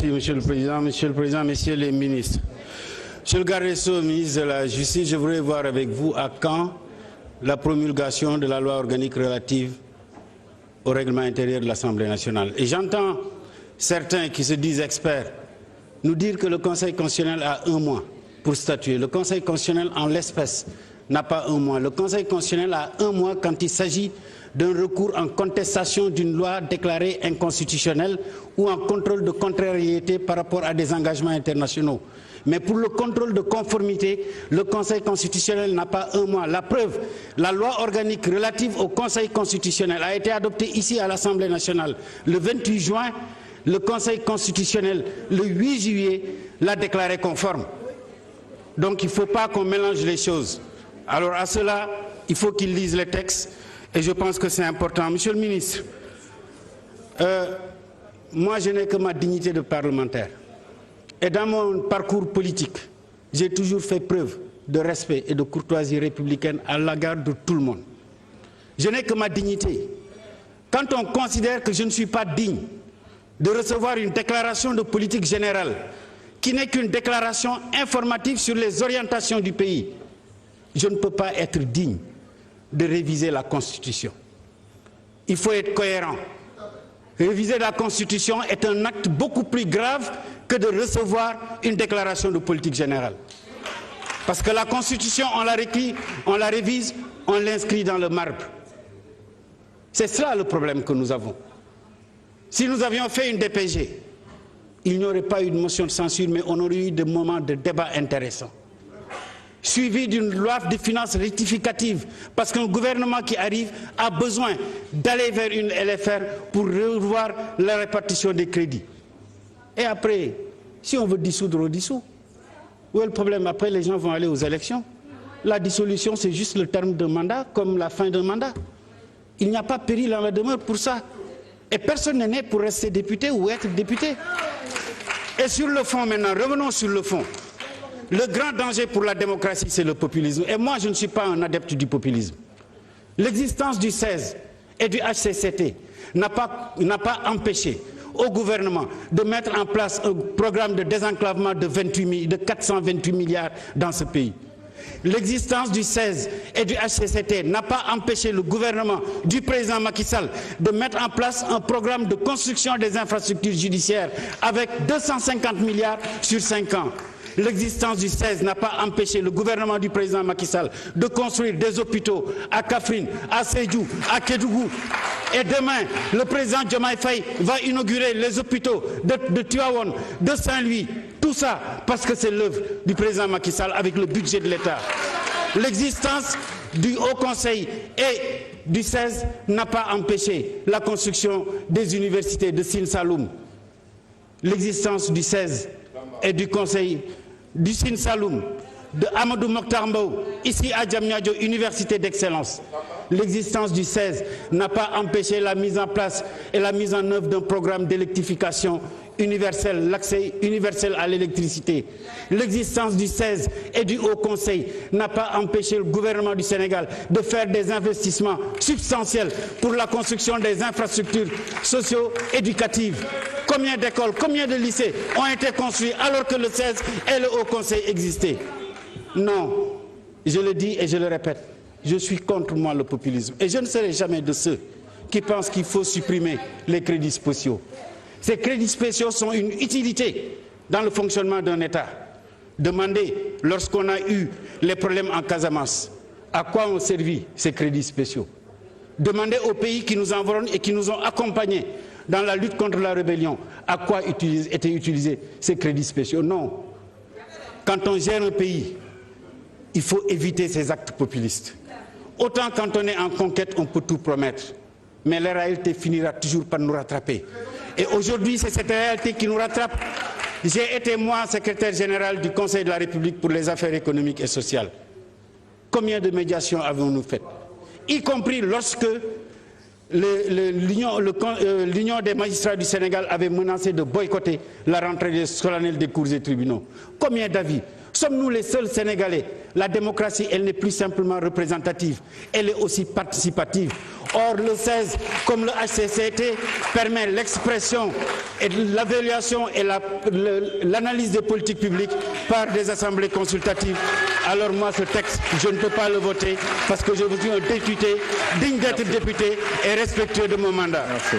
Merci, Monsieur le Président. Monsieur le Président, Messieurs les ministres. Monsieur le garde des Sceaux, ministre de la Justice, je voudrais voir avec vous à quand la promulgation de la loi organique relative au règlement intérieur de l'Assemblée nationale. Et j'entends certains qui se disent experts nous dire que le Conseil constitutionnel a 1 mois pour statuer. Le Conseil constitutionnel, en l'espèce, n'a pas 1 mois. Le Conseil constitutionnel a 1 mois quand il s'agit d'un recours en contestation d'une loi déclarée inconstitutionnelle ou en contrôle de contrariété par rapport à des engagements internationaux. Mais pour le contrôle de conformité, le Conseil constitutionnel n'a pas 1 mois. La preuve, la loi organique relative au Conseil constitutionnel a été adoptée ici à l'Assemblée nationale le 28 juin. Le Conseil constitutionnel, le 8 juillet, l'a déclaré conforme. Donc il ne faut pas qu'on mélange les choses. Alors à cela, il faut qu'ils lisent les textes et je pense que c'est important. Monsieur le ministre, moi je n'ai que ma dignité de parlementaire. Et dans mon parcours politique, j'ai toujours fait preuve de respect et de courtoisie républicaine à l'égard de tout le monde. Je n'ai que ma dignité. Quand on considère que je ne suis pas digne de recevoir une déclaration de politique générale qui n'est qu'une déclaration informative sur les orientations du pays, je ne peux pas être digne de réviser la Constitution. Il faut être cohérent. Réviser la Constitution est un acte beaucoup plus grave que de recevoir une déclaration de politique générale. Parce que la Constitution, on la révise, on l'inscrit dans le marbre. C'est cela le problème que nous avons. Si nous avions fait une DPG, il n'y aurait pas eu de motion de censure, mais on aurait eu des moments de débat intéressants. Suivi d'une loi de finances rectificative, parce qu'un gouvernement qui arrive a besoin d'aller vers une LFR pour revoir la répartition des crédits. Et après, si on veut dissoudre, on dissout. Où est le problème? Après, les gens vont aller aux élections. La dissolution, c'est juste le terme d'un mandat, comme la fin d'un mandat. Il n'y a pas péril en la demeure pour ça. Et personne n'est né pour rester député ou être député. Et sur le fond maintenant, revenons sur le fond. Le grand danger pour la démocratie, c'est le populisme. Et moi, je ne suis pas un adepte du populisme. L'existence du 16 et du HCCT n'a pas empêché au gouvernement de mettre en place un programme de désenclavement de 428 milliards dans ce pays. L'existence du 16 et du HCCT n'a pas empêché le gouvernement du président Macky Sall de mettre en place un programme de construction des infrastructures judiciaires avec 250 milliards sur 5 ans. L'existence du 16 n'a pas empêché le gouvernement du président Macky Sall de construire des hôpitaux à Kaffrine, à Sédhiou, à Kédougou. Et demain, le président Diomaye Faye va inaugurer les hôpitaux de Tivaouane, de Saint-Louis. Tout ça parce que c'est l'œuvre du président Macky Sall avec le budget de l'État. L'existence du Haut Conseil et du 16 n'a pas empêché la construction des universités de Sine Saloum. L'existence du 16 et du Conseil du Sine Saloum, de Amadou Mokhtar Mbow, ici à Diamniadio, université d'excellence. L'existence du 16 n'a pas empêché la mise en place et la mise en œuvre d'un programme d'électrification universel, l'accès universel à l'électricité. L'existence du 16 et du Haut Conseil n'a pas empêché le gouvernement du Sénégal de faire des investissements substantiels pour la construction des infrastructures socio-éducatives. Combien d'écoles, combien de lycées ont été construits alors que le 16 et le Haut Conseil existaient? Non, je le dis et je le répète, je suis contre moi le populisme. Et je ne serai jamais de ceux qui pensent qu'il faut supprimer les crédits spéciaux. Ces crédits spéciaux sont une utilité dans le fonctionnement d'un État. Demandez, lorsqu'on a eu les problèmes en Casamance, à quoi ont servi ces crédits spéciaux. Demandez aux pays qui nous environnent et qui nous ont accompagnés dans la lutte contre la rébellion, à quoi étaient utilisés ces crédits spéciaux. Non. Quand on gère un pays, il faut éviter ces actes populistes. Autant quand on est en conquête, on peut tout promettre. Mais la réalité finira toujours par nous rattraper. Et aujourd'hui, c'est cette réalité qui nous rattrape. J'ai été, moi, secrétaire général du Conseil de la République pour les affaires économiques et sociales. Combien de médiations avons-nous faites? Y compris lorsque l'Union des magistrats du Sénégal avait menacé de boycotter la rentrée solennelle des cours et tribunaux. Combien d'avis? Sommes-nous les seuls Sénégalais? La démocratie, elle n'est plus simplement représentative, elle est aussi participative. Or, le 16, comme le HCCT, permet l'expression et l'évaluation et l'analyse des politiques publiques par des assemblées consultatives. Alors moi, ce texte, je ne peux pas le voter parce que je suis un député digne d'être député et respectueux de mon mandat. Merci.